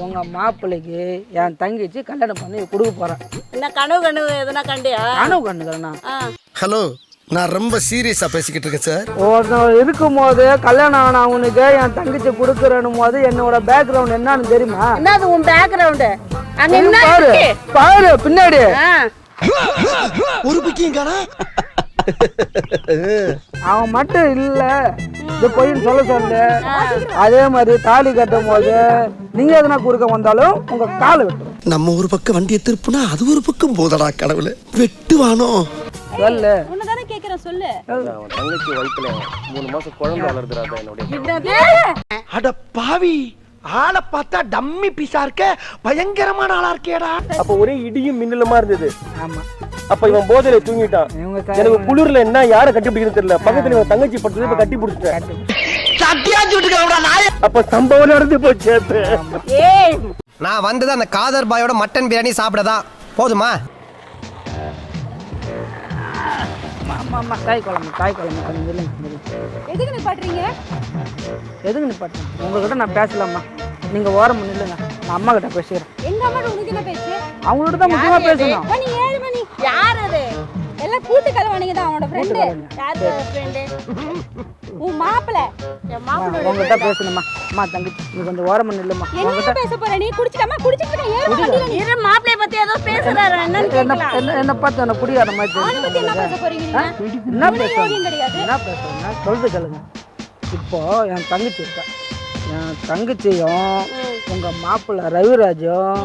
உங்க மாப்பிள்ளைக்கு என் தங்கச்சி கல்யாணம் பண்ணி கொடுக்க போறேன். என்ன கனவு எதுனா கண்டியா? கனவு கண்டுக்கிறேண்ணா. ஹலோ, நான் ரொம்ப சீரியஸா பேசிக்கிட்டு இருக்கேன் சார். ஒருத்தன் இருக்கும் போது கல்யாணம் ஆன அவனுக்கு என் தங்கச்சி கொடுக்குறேன்னும் போது என்னோட பேக்ரவுண்ட் என்னன்னு தெரியுமா? என்னது உன் பேக்ரவுண்ட்? அங்க என்ன பாரு பாரு பின்னாடி ஒரு பிக்கிங்கானா? அவன் மட்டும் இல்ல இது பொய்ன்னு சொல்ல அதே மாதிரி தாலி கட்டும் போது நீங்க எதனா குறுக்க வந்தாலும் உங்க காலை வெட்டும். நம்ம ஒரு பக்கம் வண்டியை திருப்புனா அது ஒரு பக்கம் போதடா கடவுளே, வெட்டுவானோ? சொல்லு. உன்னதானே கேக்குறேன், சொல்லு. அவன் தங்கச்சி வயித்துல 3 மாசம் குழந்தை வளர்ந்துறாத என்னோட. அட பாவி, ஆளை பார்த்தா டம்மி பீஸா இருக்க, பயங்கரமான ஆளா இருக்கேடா. அப்ப ஒரே இடியும் மின்னலுமா இருந்தது. ஆமா. அப்ப இவன் போதையில தூங்கிட்டான். எனக்கு குளிர்ல என்ன யாரை கட்டி பிடிக்கிறது தெரியல. பக்கத்துல இவன் தங்கச்சி படுத்து இப்ப கட்டி பிடிச்சிட்டேன். அப்ப சம்பவம் நடந்து போச்சு. நான் வந்தது அந்த காதர் பாயோட மட்டன் பிரியாணி சாப்பிடதான். போதுமா? தாய் குழம்பு எதுக்கு நிப்பாட்டுறீங்க? எதுக்கு நிப்பாட்டுறேன்? உங்ககிட்ட நான் பேசலாமா? நீங்க ஓரம் நில்லுங்க, நான் அம்மா கிட்ட பேசுறேன். எங்க அம்மா உனக்கு என்ன பேச்சு? அவங்கள்ட்ட தான் முக்கியமா பேசணும். மணி 7 மணி. யார் அது? எல்லாம் கூத்து கலவாணிங்க தான். அவனோட ஃப்ரெண்ட். யார் ஃப்ரெண்ட்? உன் மாப்பிளை. என் மாப்பிளை உங்ககிட்ட பேசணுமா? அம்மா தங்கச்சி நீ கொஞ்சம் ஓரம் நில்லுமா. என்ன பேச போற நீ? குடிச்சிட்டமா? குடிச்சிட்டு ஏறு மாப்பிளைய பத்தி ஏதோ பேசுறாரு. என்ன பார்த்து என்ன குடியாத மாதிரி அவனை பத்தி என்ன பேச போறீங்க? என்ன பேசுறேன்னா சொல்றது கேளுங்க. இப்போ என் தங்கச்சி இருக்கா, என் தங்கச்சியும் உங்க மாப்பிள்ளை ரவிராஜும்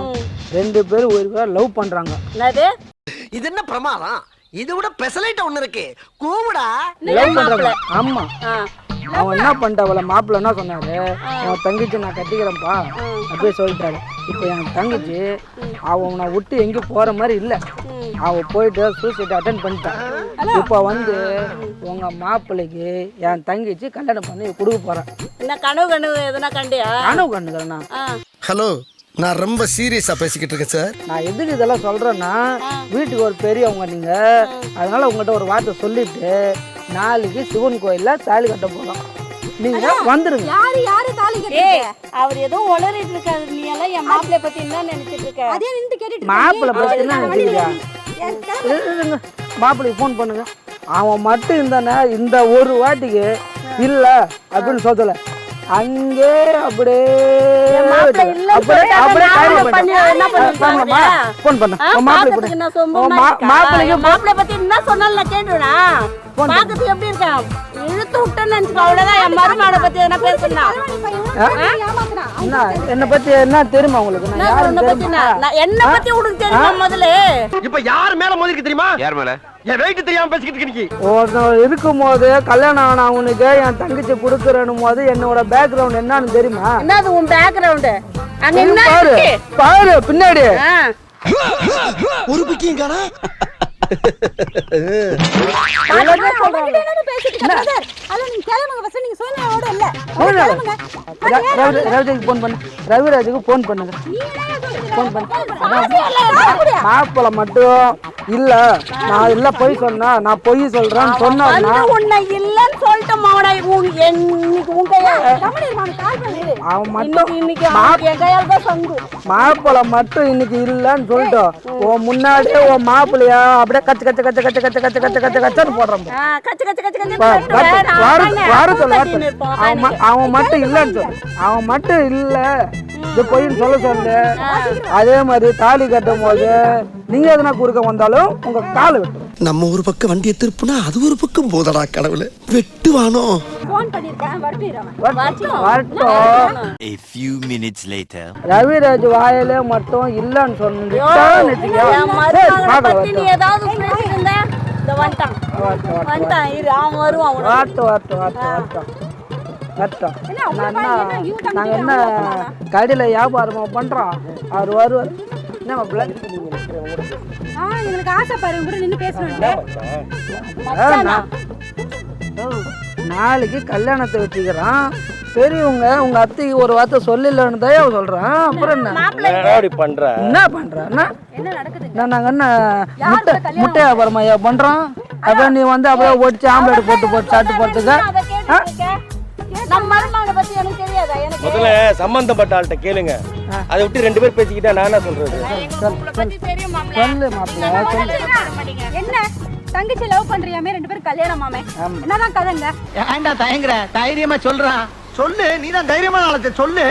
2 பேரும் ஒரு பேர் லவ் பண்றாங்க. என்னது? இது என்ன பிரமாதம்? இது விட பெசலைட் ஒண்ணு இருக்கு, கூவுடா. லவ் பண்றாங்க. ஆமா. அவன் என்ன பண்ணிட்டா, அவளை மாப்பிள்ளை என்ன சொன்னாரு, என் தங்கச்சி நான் கட்டிக்கிறேன்ப்பா அப்படியே சொல்லிட்டாரு. இப்போ என் தங்கச்சி அவனை விட்டு எங்கேயும் போற மாதிரி இல்லை. அவ போயிட்டு சூசைட் அட்டென்ட் பண்ணிட்டான். இப்போ வந்து உங்க மாப்பிள்ளைக்கு என் தங்கச்சி கல்யாணம் பண்ணி கொடுக்க போறேன். என்ன கனவு எதுனா கண்டியா? கனவு கண்டுக்கிறேண்ணா. ஹலோ, நான் ரொம்ப சீரியஸா பேசிக்கிட்டு இருக்கேன் சார். நான் எதுக்கு இதெல்லாம் சொல்றேன்னா, வீட்டுக்கு ஒரு பெரியவங்க நீங்க, அதனால உங்ககிட்ட ஒரு வார்த்தை சொல்லிட்டு நாளைக்கு சிவன் கோயில்ல தாலி கட்ட போறோம். நீங்க வந்துருங்க. யாரு தாலி கட்டுறீங்க? அவர் ஏதோ உளறிட்டு இருக்காரு. நீ எல்லாம் என் மாப்பிள்ளை பத்தி என்ன நினைச்சிட்டு இருக்க? அதே நின்னு கேட்டிட்டு மாப்பிள்ளை பத்தி என்ன நினைக்கிறீங்க? மாப்பிள்ளைக்கு ஃபோன் பண்ணுங்க. அவன் மட்டும் இந்த ஒரு வாட்டிக்கு இல்ல அப்படின்னு சொல்லல, அங்கே அப்படியே மாப்பிள்ளை பத்தி என்ன சொன்னால கேட்டுடா. பாக்கிறதுக்கு எப்படி இருக்கா? இழுத்து விட்டேன்னு நினைச்சுக்கோ, அவ்வளவுதான். என் மருமகளை பத்தி என்ன பேசுனா? என்ன பத்தி என்ன தெரியுமா உங்களுக்கு? என்ன பத்தி உனக்கு தெரியுமா? முதல்ல இப்ப யார் மேல மோதிருக்கு தெரியுமா? யார் மேல? என் வெயிட் தெரியாம பேசிக்கிட்டு இருக்கீங்க. ஒருத்தன் இருக்கும் போது கல்யாணம் ஆன அவனுக்கு என் தங்கச்சி கொடுக்குறேன்னும் போது என்னோட பேக்ரவுண்ட் என்னன்னு தெரியுமா? என்னது உன் பேக்ரவுண்ட்? அங்க என்ன பாரு பாரு பின்னாடி ஒரு பிக்கிங்கானா? ரவிராஜுக்கு போன் பண்ணுங்க. மாப்பிள்ள மட்டும் இல்ல, நான் இல்ல பொய் சொன்னா, நான் பொய் சொல்றேன்னு சொன்னா உன்னை இல்லன்னு சொல்லிட்டு அவன் மட்டும் மாப்பிள்ள மட்டும் இன்னைக்கு இல்லன்னு சொல்லிட்டோம். உன் முன்னாடியே உன் மாப்பிள்ளையா அப்படியே கச்சு கச்சு கச்சு கச்சு கச்சு கச்சு கச்சு கச்சு கச்சுன்னு போடுறான். அவன் மட்டும் இல்லன்னு சொல்லு, அவன் மட்டும் இல்ல இது பொய்ன்னு சொல்ல அதே மாதிரி தாலி கட்டும் போது நீங்க எதனா குறுக்க வந்தாலும் உங்க காலை வெட்டும். நம்ம ஒரு பக்கம் வண்டியை திருப்புனா அது ஒரு பக்கம் போதடா கடவுளே, வெட்டுவானோ? ரவிராஜ் வாயில மட்டும் இல்லன்னு சொன்னா நாங்க என்ன கடையில வியாபாரமா பண்றோம். அவர் வருவார். நாளைக்கு கல்யாணத்தை வச்சுக்கிறான். பெரியவங்க உங்க அத்தைக்கு ஒரு வார்த்தை சொல்லலன்னு தான் சொல்றேன். அப்புறம் என்ன பண்றேன்னா நாங்க என்ன முட்டை வியாபாரமா பண்றோம்? அப்புறம் நீ வந்து அப்படியே ஒடிச்சு ஆம்லேட் போட்டு சாப்பிட்டு போறதுக்கு முதல்ல சம்பந்தப்பட்ட ஆள்கிட்ட கேளுங்க. அதை விட்டு 2 பேர் பேசிக்கிட்டா நான் என்ன சொல்றது? சொல்லு மாப்பிள்ள சொல்லு. என்ன தங்கச்சி லவ் பண்றியாமே 2 பேரும் கல்யாணமாமே என்னதான் கதைங்க? ஏன்டா தயங்குற? தைரியமா சொல்றான். சொல்லு, நீதான் தைரியமான ஆளத்தை சொல்லு.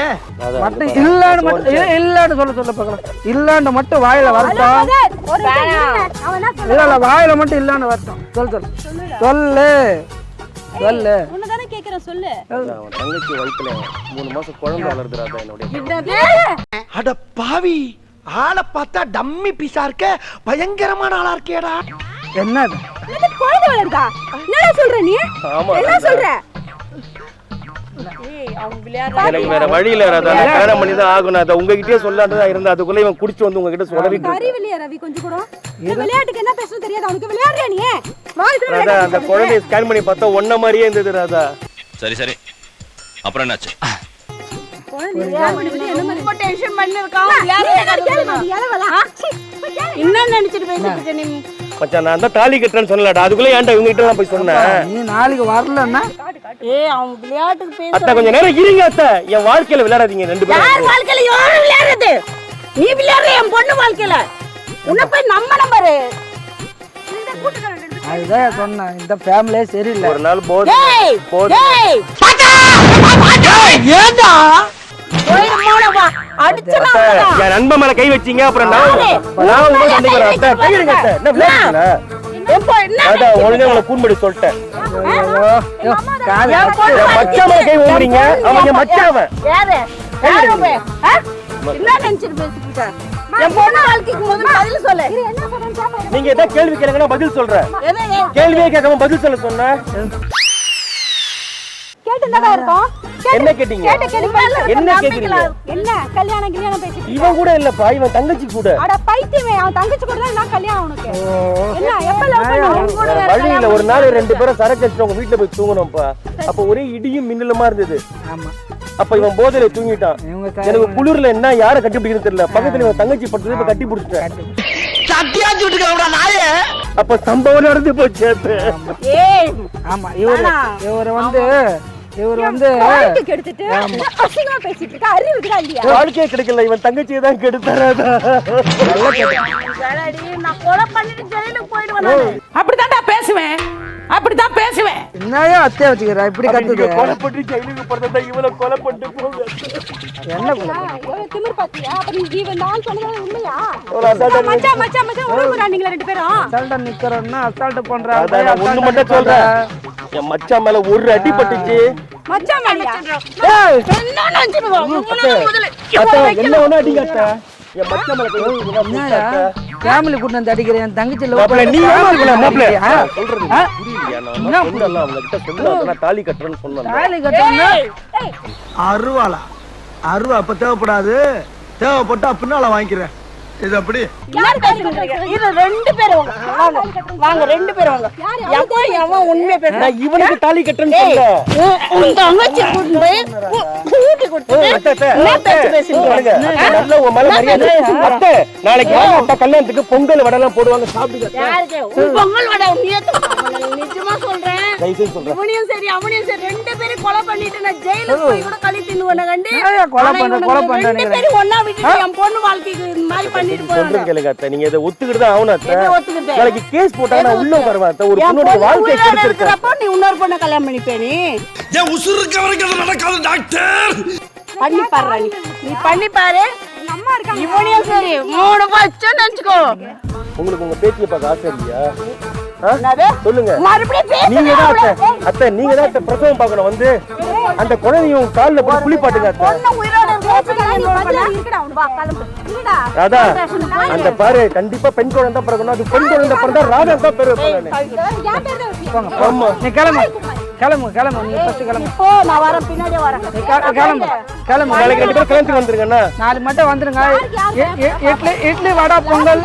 மட்டும் இல்லன்னு மட்டும் இல்லன்னு சொல்ல பார்க்கலாம். இல்லன்னு மட்டும் வாயில வரட்டும். ஒரு நிமிஷம் இருங்க. அவன் என்ன சொல்றான்? இல்ல வாயில மட்டும் இல்லன்னு வரட்டும். சொல்லு உன்னதானே கேக்குறேன் சொல்லு. அவன் தங்கச்சி வயித்துல 3 மாசம் குழந்தை வளர்ந்துடா என்னுடைய. அட பாவி, ஆளை பார்த்தா டம்மி பீஸா இருக்க, பயங்கரமான ஆளா இருக்கேடா. என்னது என்ன குழந்தை வளருதா? என்னடா சொல்ற நீ? ஆமா. என்ன சொல்ற? எனக்கு வேற வழி இல்ல ராதா. நான் கல்யாணம் பண்ணி தான் ஆகணும். அதை உங்ககிட்டயே சொல்லாண்டதா இருந்தா அதுக்குள்ள இவன் குடிச்சு வந்து உங்ககிட்ட சொல்லறிட்டு. அறிவில்லையா ரவி கொஞ்சம் கூட? இந்த விளையாட்டுக்கு என்ன பேசணும் தெரியாது. அவனுக்கு விளையாடுறியா நீ? வா இதுல ராதா அந்த குழந்தைய ஸ்கேன் பண்ணி பார்த்தா ஒன்ன மாதிரியே இருந்தது ராதா. சரி அப்புறம் என்னாச்சு? டென்ஷன் பண்ணிருக்கான். என்ன நினைச்சிட்டு பேசிட்டு இருக்க நீ? மச்சான் நான் தான் தாலி கட்டுறேன்னு சொன்னலடா. அதுக்குள்ள ஏன்டா இவங்க கிட்ட போய் சொன்னேன்? நீ நாளைக்கு வரலன்னா அவன் விளையாட்டுக்கு பேச. அத்தை கொஞ்சம் நேரம் இருங்க அத்தை. என் வாழ்க்கையில விளையாடாதீங்க 2 பேரும். யார் வாழ்க்கையில யாரு விளையாடுறது? நீ விளையாடுற என் பொண்ணு வாழ்க்கையில. உன்னை போய் நம்பரு. அதுதான் சொன்னேன். இந்த ஃபேமிலியே சரியில்லை. ஒரு நாள் போது ஏண்டா என் நண்பன் மேல கை வச்சீங்க. அப்புறம் நான் உங்க சண்டைக்கு வரேன் அத்தை. கையிடுங்க அத்தை. என்ன விளையாடுறீங்களா? ராதா ஒழுங்கா உங்களை கூண்படி சொல்லிட்டேன். என் மச்சான் மேல கை ஊம்புறீங்க. அவன் என் மச்சான். என்ன நினைச்சிட்டு பேசிட்டு இருக்க? என் பொண்ணு வாழ்க்கைக்கு முதல்ல பதில் சொல்லு. நீங்க ஏதாவது கேள்வி கேளுங்கன்னா பதில் சொல்றேன். கேள்வியே கேட்காம பதில் சொல்ல சொன்ன. கேட்டுதான் இருக்கோம். என்ன கேட்டீங்க? என்ன கேக்குறீங்க? என்ன கல்யாணம் பேசிட்டு? இவன் கூட இல்லப்பா, இவன் தங்கச்சி கூட. அட பைத்தியமே, அவன் தங்கச்சி கூட தான் நான் கல்யாணம் உனக்கு. என்ன எப்ப லவ் பண்ண? வழி இல்ல. ஒரு நாள் 2 பேரும் சரக்கு அடிச்சு உங்க வீட்டுல போய் தூங்கணும்ப்பா. அப்ப ஒரே இடியும் மின்னலுமா இருந்தது. ஆமா. அப்ப இவன் போதையில தூங்கிட்டான். எனக்கு குளிர்ல என்ன யார கட்டி பிடிக்கிறது தெரியல. பக்கத்துல இவன் தங்கச்சி படுத்தது இப்ப கட்டி பிடிச்சிட்டேன். சத்தியா சுட்டுக்கடா நாயே. அப்ப சம்பவம் நடந்து போச்சு. ஏய் ஆமா. இவரு வந்து வாழ்க்கை எடுத்துட்டு அசிங்கமா பேசிட்டு இருக்க. அறிவு இருக்கா இல்லையா? வாழ்க்கையே கிடைக்கல. இவன் தங்கச்சியை தான் கெடுத்தாராதா. நான் கொலை பண்ணிட்டு ஜெயிலுக்கு போயிடுவேன். அப்படிதான் பேசுவேன். என்னையோ அத்தைய வச்சுக்கிறா இப்படி கத்துது. கொலை பண்ணி ஜெயிலுக்கு போறதா இவனை கொலை பண்ணிட்டு போங்க. என்ன எவ்வளவு திமிர் பாத்தியா? அப்ப நீ ஜீவன் நான் சொன்னது உண்மையா? ஒரு அசால்ட்டா மச்சான் உருமுறா நீங்க 2 பேரும். அசால்ட்டா நிக்கறன்னா அசால்ட் பண்றா. அதான் நான் ஒண்ணு மட்டும் சொல்றேன். என் மச்சான் மேல ஒரு அடி பட்டுச்சு. மச்சான் மேலயா? ஏய் என்ன நினைச்சிடுவா? என்ன ஒண்ணு அடிங்க அத்தை. என் மச்சான் மேல கை வச்சீங்க. ஃபேமிலி கூட்டி வந்து அடிக்கிறேன். என் தங்கச்சி லவ் மாப்ள பண்ணி நீ ஏமா இருக்கல மாப்ள சொல்றது புரியலையா? நான் சொன்னல அவங்க கிட்ட சொன்னல நான் தாலி கட்டறேன்னு சொன்னேன். தாலி கட்டணும்னா அருவாளா? அருவா அப்ப தேவைப்படாது. தேவைப்பட்டா பின்னால வாங்கிக்கிறேன். இது அப்படி யார் பேசுறீங்க? இது 2 பேரும் வாங்க 2 பேரும் வாங்க. எவன் உண்மையா பேசுறா? நான் இவனுக்கு தாலி கட்டறேன்னு சொன்னேன். உன் தங்கச்சி கூட்டி கொடுத்து என்ன பேச்சு பேசுறீங்க? நல்ல உங்க மேல மரியாதை. அத்தை நாளைக்கு வாங்க அத்தை கல்யாணத்துக்கு பொங்கல் வடைலாம் போடுவாங்க சாப்பிடுங்க. யாருக்கு? உன் பொங்கல் வடை நிஜமா சொல்றேன். தைரியமா சொல்றேன். இவனையும் சரி அவனையும் சரி 2 பேரும் கொலை பண்ணிட்டு நான் ஜெயிலுக்கு போய் கூட களி தின்னுவன கண்டு. கொலை பண்ற 2 பேரும் ஒண்ணா விட்டுட்டு என் பொண்ணு வாழ்க்கைக்கு இந்த மாதிரி பண்ணிட்டு சொல்றேன் கேளுங்க அத்தை. நீங்க இதை ஒத்துக்கிட்டு தான் ஆகணும் அத்தை. என்ன ஒத்துக்கிட்டு? நாளைக்கு கேஸ் போட்டா நான் உள்ள வருவேன் அத்தை. ஒரு பொண்ணோட வாழ்க்கையை கெடுத்துறேன். அப்ப நீ இன்னொரு பொண்ண கல்யாணம் பண்ணிப்பே நீ. ஏன் உசுர் இருக்க வரைக்கும் நடக்காது டாக்டர். பண்ணி பாரு நீ பண்ணி பாரு. அம்மா இருக்காங்க. இவனையும் சரி 3 பச்சை நினைச்சுக்கோ. உங்களுக்கு உங்க பேத்தியை பார்க்க ஆசை இல்லையா? என்னது? சொல்லுங்க. மறுபடியும் நீங்க தான் அத்தை. பேசுறீங்க. அத்தை நீங்க தான் அத்தை பிரசவம் பார்க்கணும் வந்து அந்த குழந்தையும் கால்ல போட்டு குளிப்பாட்டுங்க அத்தை. பொண்ணு உயிரோட இருக்கா நீ பதில இருக்கடா அவன் வா கிளம்பு. இருடா. ராதா அந்த பாரு கண்டிப்பா பெண் குழந்தை பிறக்கணும். அது பெண் குழந்தை பிறந்தா ராதா தான் பேர் வைப்பாங்க. ஏன் பேர் வச்சிருக்கீங்க? ஆமா நீ கிளம்பு நீ ஃபர்ஸ்ட் கிளம்பு. போ நான் வரேன் பின்னாடியே வரேன். நீ கிளம்பு நாளைக்கு 2 பேரும் கிளம்பி வந்துருங்கண்ணா. 4 மட்டும் வந்துருங்க. இட்லி வடை பொங்கல்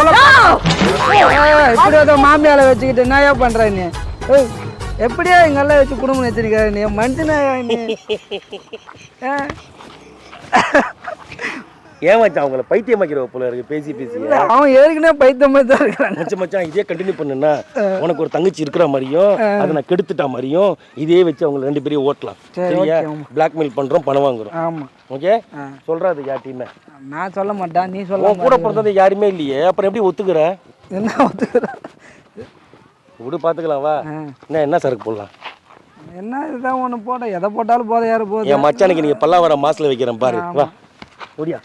எல்லாம் இப்படி ஏதோ மாமியால வச்சுக்கிட்டு என்னையா பண்ற நீ? எப்படியா எங்கெல்லாம் வச்சு குடும்பம் வச்சிருக்க நீ? மனுஷனா நீ? ஏன் மச்சான் அவங்கள பைத்தியமாக்கிற போல இருக்கு பேசி பேசி. அவன் ஏற்கனவே பைத்தியமா தான் இருக்கிறான். மச்சான் இதே கண்டினியூ பண்ணுன்னா உனக்கு ஒரு தங்கச்சி இருக்கிற மாதிரியும் அதை நான் கெடுத்துட்டா மாதிரியும் இதே வச்சு அவங்க 2 பேரையும் ஓட்டலாம். சரியா? பிளாக்மெயில் பண்றோம், பணம் வாங்குறோம். ஆமா. ஓகே சொல்றாது யார்ட்டையுமே. நான் சொல்ல மாட்டேன், நீ சொல்ல. கூட பிறந்தது யாருமே இல்லையே, அப்புறம் எப்படி ஒத்துக்கிற? என்ன ஒத்துக்கிற? விடு பாத்துக்கலாம் வா. என்ன சரக்கு போடலாம்? என்ன இதுதான் ஒன்று போட, எதை போட்டாலும் போத யாரு போதும். என் மச்சானுக்கு நீங்க பல்லாவரம் மாசத்துல வைக்கிறேன் பாரு. வா ஓடியா.